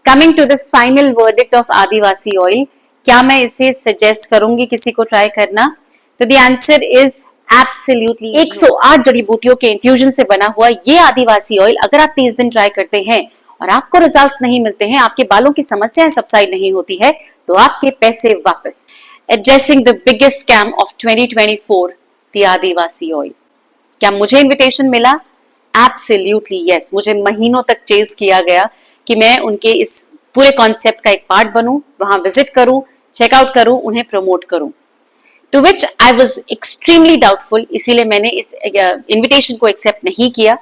Coming to the final verdict of Adivasi oil, क्या मैं इसे सजेस्ट करूंगी किसी को ट्राई करना? तो द आंसर इज एब्सोल्युटली। 108 जड़ी बूटियों के इन्फ्यूजन से बना हुआ ये आदिवासी ऑयल अगर आप 30 दिन ट्राई करते हैं और आपको रिजल्ट्स नहीं मिलते हैं, आपके बालों की समस्याएं सबसाइड नहीं होती है, तो आपके पैसे वापस। Addressing the biggest scam of 2024, the Adivasi oil. क्या मुझे इनविटेशन मिला? Absolutely yes. मुझे महीनों तक चेज किया गया कि मैं उनके इस पूरे कॉन्सेप्ट का एक पार्ट बनूं, वहां विजिट करूं, चेकआउट करूं, उन्हें प्रमोट करूं। To which I was extremely doubtful, इसीलिए मैंने इस इन्विटेशन को एक्सेप्ट नहीं किया।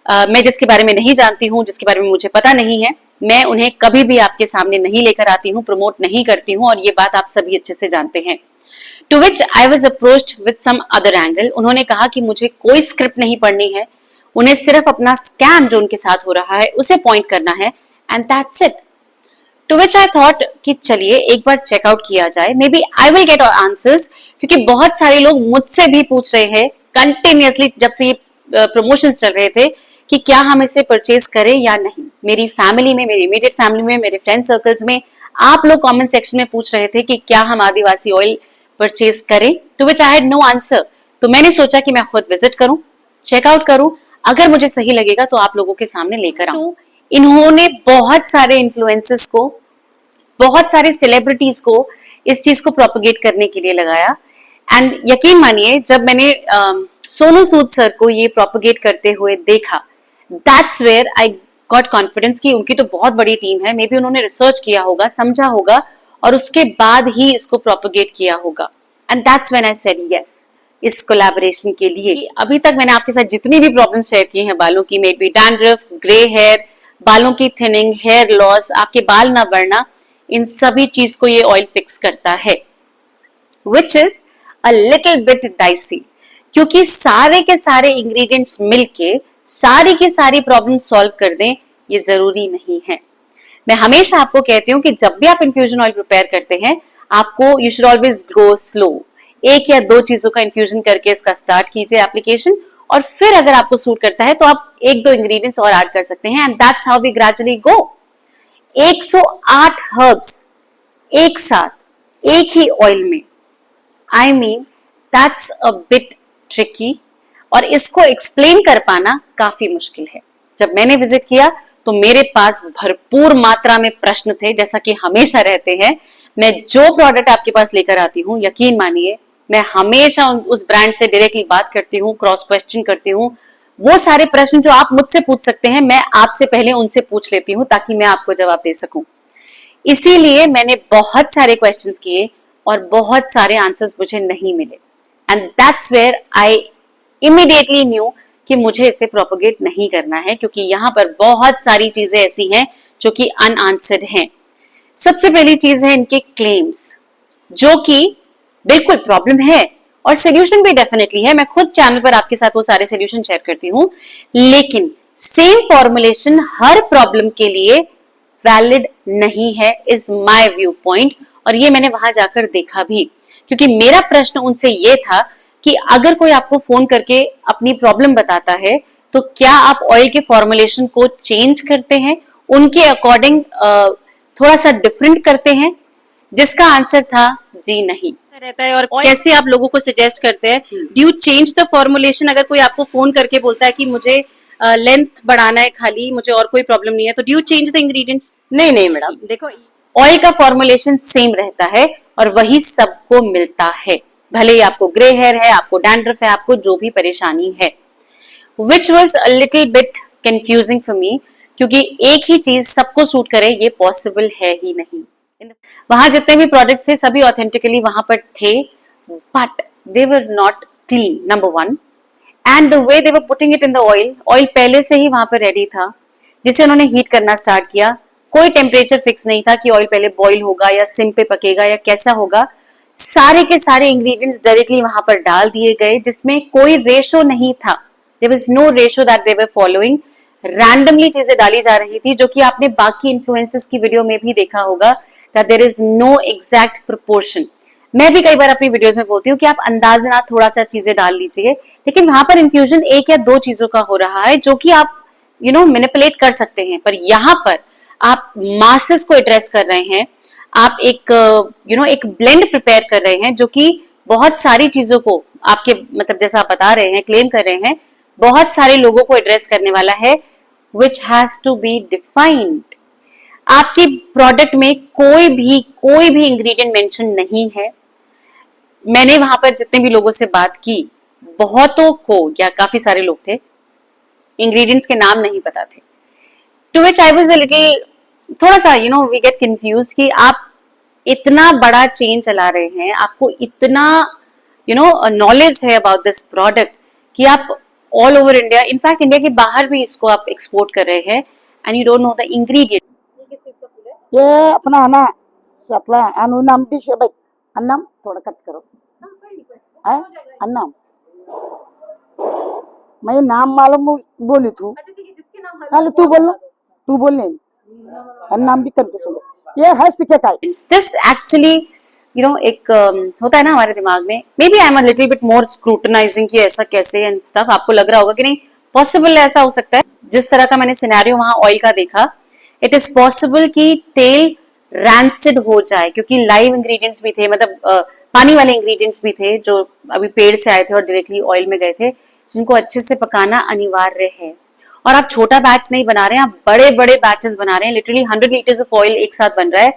मैं जिसके बारे में नहीं जानती हूँ, जिसके बारे में मुझे पता नहीं है, मैं उन्हें कभी भी आपके सामने नहीं लेकर आती हूँ, प्रमोट नहीं करती हूँ, और ये बात आप सभी अच्छे से जानते हैं। To which I was approached with some other angle. उन्होंने कहा कि मुझे कोई स्क्रिप्ट नहीं पढ़नी है, उन्हें सिर्फ अपना स्कैम जो उनके साथ हो रहा है उसे पॉइंट करना है, and that's it. To which I thought कि चलिए एक बार चेकआउट किया जाए, maybe I will get answers, क्योंकि बहुत सारे लोग मुझसे भी पूछ रहे हैं कंटिन्यूअसली जब से ये प्रमोशंस चल रहे थे कि क्या हम इसे परचेज करें या नहीं। मेरी फैमिली में, मेरी इमीडिएट फैमिली में, मेरे फ्रेंड सर्कल्स में आप लोग कमेंट सेक्शन में पूछ रहे थे कि क्या हम आदिवासी ऑयल परचेज करें। To which I had no answer. तो मैंने सोचा कि मैं खुद विजिट करूं, चेकआउट करूं, अगर मुझे सही लगेगा तो आप लोगों के सामने लेकर आऊं। इन्होंने बहुत सारे इन्फ्लुएंसर्स को, बहुत सारे सेलिब्रिटीज को इस चीज को प्रोपगेट करने के लिए लगाया, एंड यकीन मानिए जब मैंने सोनू सूद सर को ये प्रोपगेट करते हुए देखा, that's where I got confidence कि उनकी तो बहुत बड़ी टीम है, मे बी उन्होंने रिसर्च किया होगा, समझा होगा, और उसके बाद ही इसको प्रोपगेट किया होगा। And that's when I said yes इस कोलैबोरेशन के लिए। अभी तक मैंने आपके साथ जितनी भी प्रॉब्लम शेयर की हैं बालों की, maybe dandruff, grey hair, बालों की थिनिंग, हेयर लॉस, आपके बाल ना बढ़ना, इन सभी चीज को ये ऑयल फिक्स करता है, which is a little bit dicey, क्योंकि सारे के सारे इंग्रेडिएंट्स मिलके सारी की सारी प्रॉब्लम सॉल्व कर दें, ये जरूरी नहीं है। मैं हमेशा आपको कहती हूँ कि जब भी आप इन्फ्यूजन ऑयल प्रिपेयर करते हैं, आपको you should always go slow. एक या दो चीजों का इन्फ्यूजन करके इसका स्टार्ट कीजिए एप्लीकेशन, और फिर अगर आपको सूट करता है तो आप एक दो इंग्रेडिएंट्स और ऐड कर सकते हैं, and that's how we gradually go. 108 herbs एक साथ एक ही ऑयल में, I mean that's a bit tricky, और इसको एक्सप्लेन कर पाना काफी मुश्किल है। जब मैंने विजिट किया तो मेरे पास भरपूर मात्रा में प्रश्न थे, जैसा कि हमेशा रहते हैं। मैं जो प्रोडक्ट आपके पास लेकर आती हूँ, यकीन मानिए मैं हमेशा उस ब्रांड से डायरेक्टली बात करती हूँ, क्रॉस क्वेश्चन करती हूँ। वो सारे प्रश्न जो आप मुझसे पूछ सकते हैं, मैं आपसे पहले उनसे पूछ लेती हूँ ताकि मैं आपको जवाब दे सकूं। इसीलिए मैंने बहुत सारे क्वेश्चंस किए और बहुत सारे आंसर्स मुझे नहीं मिले, and that's where I immediately knew कि मुझे इसे प्रोपोगेट नहीं करना है, क्योंकि यहाँ पर बहुत सारी चीजें ऐसी हैं जो कि अनआंसर्ड हैं। सबसे पहली चीज है इनके क्लेम्स, जो कि बिल्कुल प्रॉब्लम है और सोल्यूशन भी डेफिनेटली है। मैं खुद चैनल पर आपके साथ वो सारे सोल्यूशन शेयर करती हूँ, लेकिन सेम फॉर्मुलेशन हर प्रॉब्लम के लिए वैलिड नहीं है, इज माय व्यू पॉइंट। और ये मैंने वहां जाकर देखा भी, क्योंकि मेरा प्रश्न उनसे ये था कि अगर कोई आपको फोन करके अपनी प्रॉब्लम बताता है तो क्या आप ऑयल के फॉर्मुलेशन को चेंज करते हैं, उनके अकॉर्डिंग थोड़ा सा डिफरेंट करते हैं? जिसका आंसर था जी नहीं रहता है। और कैसे आप लोगों को सजेस्ट करते हैं, do you change the formulation? अगर कोई आपको फोन करके बोलता है कि मुझे लेंथ बढ़ाना है खाली, मुझे और कोई प्रॉब्लम नहीं है, तो do you change the ingredients? नहीं मैडम, देखो ऑयल का फॉर्मुलेशन सेम रहता है और वही सबको मिलता है, भले ही आपको ग्रे हेयर है, आपको डैंड्रफ है, आपको जो भी परेशानी है। Which was a little bit confusing for me, क्योंकि एक ही चीज सबको सूट करे ये पॉसिबल है ही नहीं। वहां जितने भी प्रोडक्ट्स थे सभी ऑथेंटिकली वहां पर थे, but they were not clean, number one, and the way they were putting it in the oil पहले से ही वहां पर रेडी था, जिसे उन्होंने हीट करना स्टार्ट किया। कोई टेम्परेचर फिक्स नहीं था कि ऑयल पहले बॉईल होगा या सिम पे पकेगा या कैसा होगा। सारे के सारे इंग्रेडिएंट्स डायरेक्टली वहां पर डाल दिए गए, जिसमें कोई रेशो नहीं था। There was no ratio that they were following. Randomly चीजें डाली जा रही थी, जो कि आपने बाकी इन्फ्लुएंसर्स की वीडियो में भी देखा होगा, that there is no exact proportion. मैं भी कई बार अपनी वीडियोस में बोलती हूँ कि आप अंदाजना थोड़ा सा चीजें डाल लीजिए, लेकिन वहां पर इन्फ्यूजन एक या दो चीजों का हो रहा है जो कि आप मैनिपुलेट कर सकते हैं। पर यहाँ पर आप मासेस को एड्रेस कर रहे हैं, आप एक एक ब्लेंड प्रिपेयर कर रहे हैं जो कि बहुत सारी चीजों को आपके मतलब जैसा आप बता रहे हैं, क्लेम कर रहे हैं, बहुत सारे लोगों को एड्रेस करने वाला है, which has to be defined. आपके प्रोडक्ट में कोई भी इंग्रेडिएंट मेंशन नहीं है। मैंने वहां पर जितने भी लोगों से बात की, बहुतों को या काफी सारे लोग थे, इंग्रेडिएंट्स के नाम नहीं पता थे। To which I was a little, थोड़ा सा वी गेट कंफ्यूज कि आप इतना बड़ा चेन चला रहे हैं, आपको इतना नॉलेज है अबाउट दिस प्रोडक्ट कि आप all over India, in fact India के बाहर भी इसको आप एक्सपोर्ट कर रहे हैं, and you don't know the ingredient. ये अपना है ना सतला अनुनाम भी शेबक अन्नम थोड़ा कट करो है अन्नम मैं नाम मालूम बोली तू चल तू बोल नहीं अन्नम भी करके सुनो ये है सिक्के का दिस एक्चुअली एक होता है ना हमारे दिमाग में, maybe I am a little bit more scrutinising कि ऐसा कैसे एंड स्टफ, आपको लग रहा होगा कि नहीं पॉसिबल ऐसा हो सकता है। जिस तरह का मैंने सिनेरियो वहां ऑयल का देखा, इट इज पॉसिबल कि तेल रैंसिड हो जाए, क्योंकि लाइव इंग्रेडिएंट्स भी थे, मतलब पानी वाले इंग्रेडिएंट्स भी थे जो अभी पेड़ से आए थे और डायरेक्टली ऑयल में गए थे, जिनको अच्छे से पकाना अनिवार्य है। और आप छोटा बैच नहीं बना रहे हैं, आप बड़े बड़े बैचेस बना रहे हैं, लिटरली 100 लीटर्स ऑफ ऑयल एक साथ बन रहा है,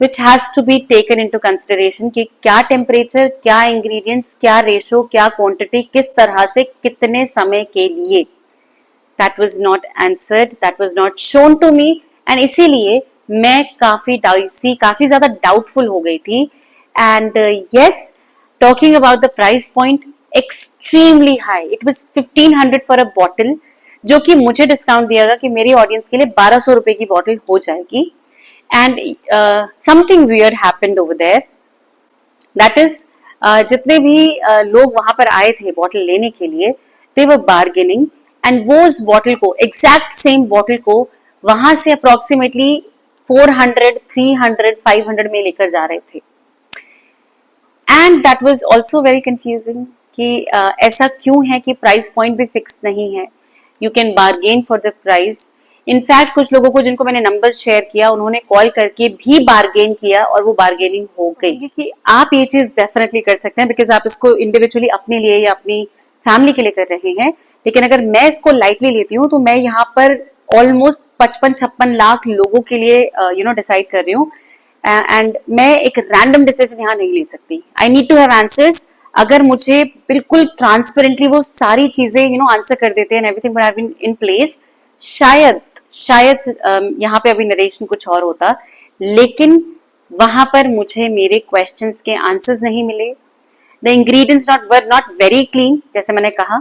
which has to be taken into consideration कि क्या टेम्परेचर, क्या इंग्रेडिएंट्स, क्या रेशो, क्या क्वांटिटी, किस तरह से, कितने समय के लिए। That was not answered, that was not shown to me, and इसीलिए मैं काफी ज्यादा डाउटफुल हो गई थी। And yes, talking about the price point, extremely high, it was 1500 for a bottle, जो कि मुझे डिस्काउंट दिया गया कि मेरी ऑडियंस के लिए 1200 रुपए की बॉटल हो जाएगी। And something weird happened over there, that is जितने भी लोग वहां पर आए थे बॉटल लेने के लिए, दे वर बार्गेनिंग, एंड वो उस बॉटल को, एग्जैक्ट सेम बॉटल को वहां से अप्रोक्सीमेटली 400, 300, 500 में लेकर जा रहे थे। And that was also very confusing कि ऐसा क्यों है कि प्राइस पॉइंट भी फिक्स नहीं है, you can bargain for the price. In fact कुछ लोगों को जिनको मैंने नंबर शेयर किया, उन्होंने कॉल करके भी बार्गेन किया और वो बार्गेनिंग हो गई। कि आप ये चीज डेफिनेटली कर सकते हैं, बिकॉज आप इसको इंडिविजुअली अपने लिए या अपनी फैमिली के लिए कर रहे हैं, लेकिन अगर मैं इसको लाइटली लेती हूँ तो मैं यहाँ पर ऑलमोस्ट 55-56 लाख लोगों के लिए डिसाइड कर रही हूँ, एंड मैं एक रैंडम डिसीजन यहाँ नहीं ले सकती। I need to have answers. अगर मुझे बिल्कुल ट्रांसपेरेंटली वो सारी चीजें आंसर कर देते हैं, everything would have been in place, शायद यहाँ पे अभी नरेशन कुछ और होता, लेकिन वहां पर मुझे मेरे क्वेश्चंस के आंसर्स नहीं मिले। The ingredients were not very clean, जैसे मैंने कहा,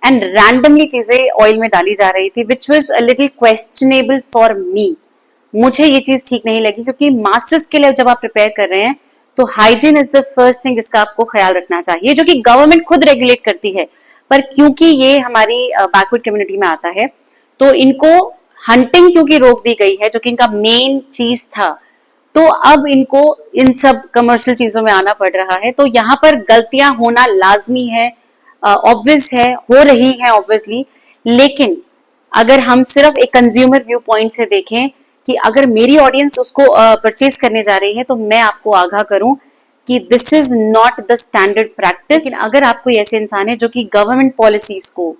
एंड रैंडमली चीजें ऑयल में डाली जा रही थी, which was a little questionable for me. मुझे ये चीज ठीक नहीं लगी, क्योंकि मासेस के लिए जब आप प्रिपेयर कर रहे हैं तो hygiene is the first thing जिसका आपको ख्याल रखना चाहिए, जो कि गवर्नमेंट खुद रेगुलेट करती है। पर क्योंकि ये हमारी बैकवर्ड कम्युनिटी में आता है, तो इनको हंटिंग क्योंकि रोक दी गई है, जो कि इनका मेन चीज था, तो अब इनको इन सब कमर्शियल चीजों में आना पड़ रहा है। तो यहाँ पर गलतियां होना लाजमी है, ऑब्वियस है, हो रही है ऑब्वियसली। लेकिन अगर हम सिर्फ एक कंज्यूमर व्यू पॉइंट से देखें कि अगर मेरी ऑडियंस उसको परचेज करने जा रही है, तो मैं आपको आगाह करूं कि this is not the standard practice. लेकिन अगर आप कोई ऐसे इंसान है जो कि गवर्नमेंट पॉलिसीज को,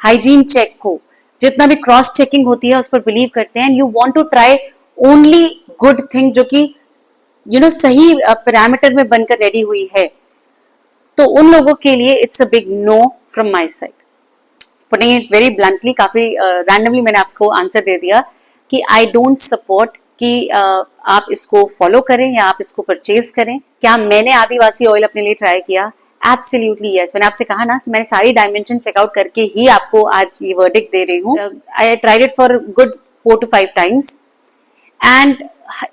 हाइजीन चेक को, जितना भी क्रॉस चेकिंग होती है उस पर बिलीव करते हैं, you want to try only good thing जो कि सही पैरामीटर में बनकर रेडी हुई है, तो उन लोगों के लिए it's a big know from my side. Putting it very bluntly, काफी रैंडमली मैंने आपको आंसर दे दिया कि आई डोंट सपोर्ट कि आप इसको फॉलो करें या आप इसको परचेज करें। क्या मैंने आदिवासी ऑयल अपने लिए ट्राई किया? Absolutely yes. मैंने आपसे कहा ना कि मैंने सारी डायमेंशन चेकआउट करके ही आपको आज ये वर्डिक्ट दे रही हूँ। I tried it for good 4 to 5 times and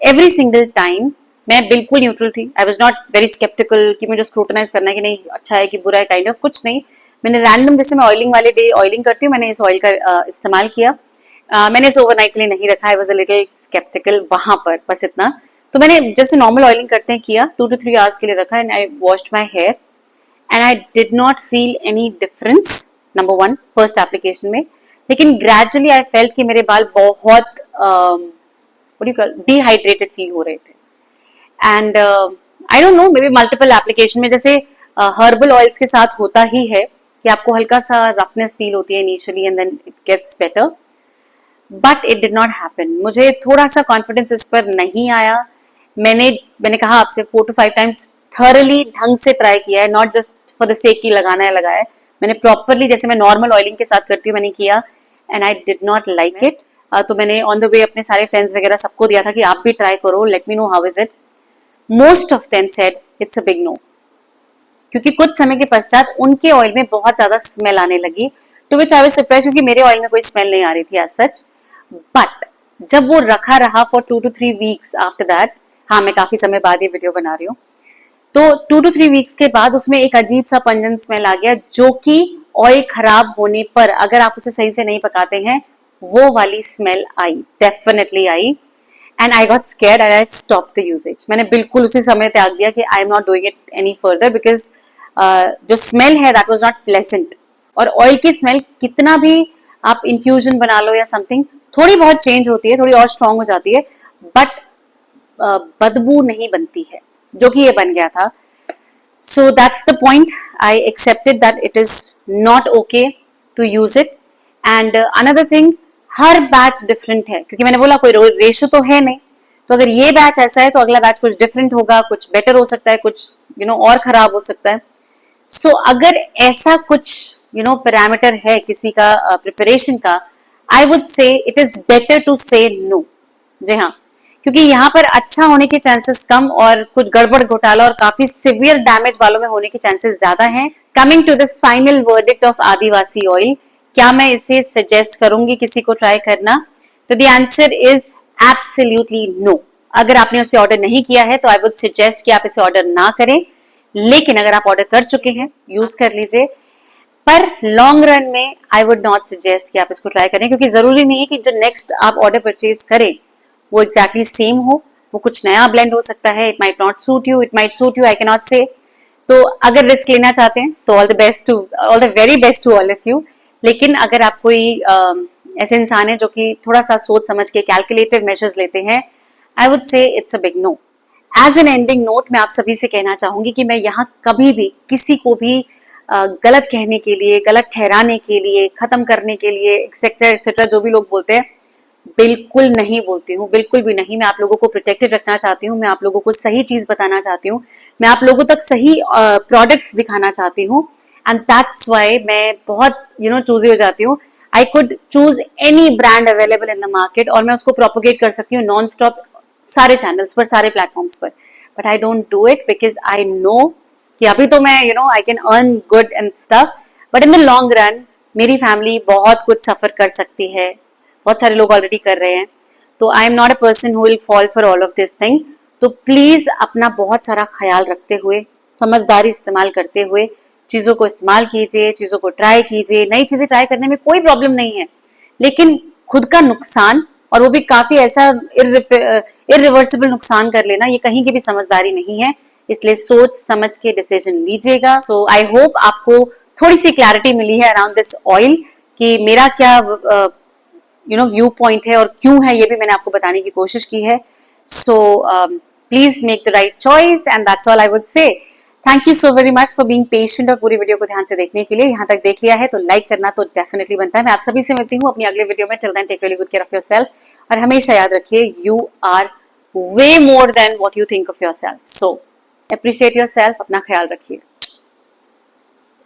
every single time मैं बिल्कुल न्यूट्रल थी। I was not very sceptical कि मुझे स्क्रूटनाइज करना है कि नहीं अच्छा है कि बुरा है, काइंड ऑफ कुछ नहीं। मैंने रैंडम, जैसे मैं ऑयलिंग वाले डे ऑयलिंग करती हूँ, मैंने इस ऑयल का इस्तेमाल किया। मैंने इसे ओवरनाइट के लिए नहीं रखा, I was a little sceptical वहां पर, बस इतना। तो मैंने जैसे नॉर्मल ऑयलिंग करते हैं किया, 2 to 3 hours के लिए रखा, and I washed my hair and I did not feel any difference. Number 1 first application में। लेकिन ग्रेजुअली आई फेल्ट कि मेरे बाल बहुत डिहाइड्रेटेड फील हो रहे थे। And I don't know, may be multiple application में जैसे हर्बल ऑयल्स के साथ होता ही है कि आपको हल्का सा रफनेस फील होती है initially and then it gets better, but it did not happen. मुझे थोड़ा सा कॉन्फिडेंस इस पर नहीं आया। मैंने कहा आपसे 4 to 5 टाइम्स थॉरली ढंग से ट्राई किया है, not just for the sake की लगाना है लगाया। मैंने प्रॉपरली जैसे मैं नॉर्मल ऑयलिंग के साथ करती हूँ मैंने किया, and I did not like it. तो मैंने ऑन द वे अपने सारे फ्रेंड्स वगैरह सबको दिया था कि आप भी ट्राई करो, let me know how is it. Most of them said it's a big no, क्योंकि कुछ समय के पश्चात उनके ऑयल में बहुत ज्यादा स्मेल आने लगी, to which I was surprised क्योंकि मेरे ऑयल में कोई स्मेल नहीं आ रही थी एज सच। बट जब वो रखा रहा for 2 to 3 weeks after that, हाँ मैं काफी समय बाद ये वीडियो बना रही हूँ, तो 2 to 3 वीक्स के बाद उसमें एक अजीब सा पंजन स्मेल आ गया, जो कि ऑयल खराब होने पर अगर आप उसे सही से नहीं पकाते हैं वो वाली स्मेल आई, डेफिनेटली आई। And I got scared and I stop the usage. मैंने बिल्कुल उसी समय त्याग दिया कि I am not doing it any further, because जो स्मेल है दैट वाज नॉट प्लेजेंट। और ऑयल की स्मेल कितना भी आप इन्फ्यूजन बना लो या समथिंग, थोड़ी बहुत चेंज होती है, थोड़ी और स्ट्रांग हो जाती है, बट बदबू नहीं बनती है, जो कि ये बन गया था। So that's the point, I accepted that it is not okay to use it. And another thing, हर बैच डिफरेंट है, क्योंकि मैंने बोला कोई रेशो तो है नहीं, तो अगर ये बैच ऐसा है तो अगला बैच कुछ डिफरेंट होगा, कुछ बेटर हो सकता है, कुछ और खराब हो सकता है। सो अगर ऐसा कुछ पैरामीटर है किसी का प्रिपरेशन का, I would say it is better to say no. जी हाँ, क्योंकि यहाँ पर अच्छा होने के चांसेस कम और कुछ गड़बड़ घोटाला और काफी सिवियर डैमेज वालों में होने के चांसेस ज्यादा हैं। Coming to the final verdict of Adivasi oil, क्या मैं इसे सजेस्ट करूंगी किसी को ट्राई करना? तो the answer is absolutely no. अगर आपने उसे ऑर्डर नहीं किया है तो आई वुड सजेस्ट कि आप इसे ऑर्डर ना करें, लेकिन अगर आप ऑर्डर कर चुके हैं यूज कर लीजिए। पर लॉन्ग रन में आई वुड नॉट सजेस्ट कि आप इसको ट्राई करें, क्योंकि जरूरी नहीं है कि जो नेक्स्ट आप ऑर्डर परचेज करें वो एग्जैक्टली सेम हो, वो कुछ नया ब्लेंड हो सकता है। It might not suit you, it might suit you, I can not say. तो अगर रिस्क लेना चाहते हैं तो all the very best to all of you. लेकिन अगर आप कोई ऐसे इंसान है जो कि थोड़ा सा सोच समझ के कैलकुलेटिव मेजर्स लेते हैं, I would say it's a big no. As an ending note मैं आप सभी से कहना चाहूंगी कि मैं यहाँ कभी भी किसी को भी गलत कहने के लिए, गलत ठहराने के लिए, खत्म करने के लिए एक्सेट्रा एक्सेट्रा जो भी लोग बोलते हैं, बिल्कुल नहीं बोलती हूँ, बिल्कुल भी नहीं। मैं आप लोगों को प्रोटेक्टेड रखना चाहती हूँ, मैं आप लोगों को सही चीज बताना चाहती हूँ, मैं आप लोगों तक सही प्रोडक्ट्स दिखाना चाहती हूँ। एंड दैट्स वाई मैं बहुत चूजी हो जाती हूँ। I could choose any brand available in the market और मैं उसको प्रोपोगेट कर सकती हूँ नॉन स्टॉप सारे चैनल्स पर, सारे प्लेटफॉर्म्स पर, but I don't do it because I know कि अभी तो मैं I can earn good and stuff, but in the long run मेरी फैमिली बहुत कुछ सफर कर सकती है, बहुत सारे लोग ऑलरेडी कर रहे हैं। तो आई am not a person who will fall for all of this thing. तो प्लीज अपना बहुत सारा ख्याल रखते हुए, समझदारी इस्तेमाल करते हुए चीजों को इस्तेमाल कीजिए, चीजों को ट्राई कीजिए। नई चीजें ट्राई करने में कोई प्रॉब्लम नहीं है, लेकिन खुद का नुकसान, और वो भी काफी ऐसा इरिवर्सिबल नुकसान कर लेना, ये कहीं की भी समझदारी नहीं है। इसलिए सोच समझ के डिसीजन लीजिएगा। सो आई होप आपको थोड़ी सी क्लैरिटी मिली है अराउंड दिस ऑयल कि मेरा क्या व्यू पॉइंट है और क्यों है, ये भी मैंने आपको बताने की कोशिश की है। So please make the right choice and that's all I would से। Thank you so very much for being patient और पूरी वीडियो को ध्यान से देखने के लिए। यहाँ तक देख लिया है तो लाइक करना तो डेफिनेटली बनता है। मैं आप सभी से मिलती हूँ अपनी अगले वीडियो में। Till then take really good care of yourself, और हमेशा याद रखिए you are way more than what you think of yourself. So appreciate yourself, अपना ख्याल रखिए।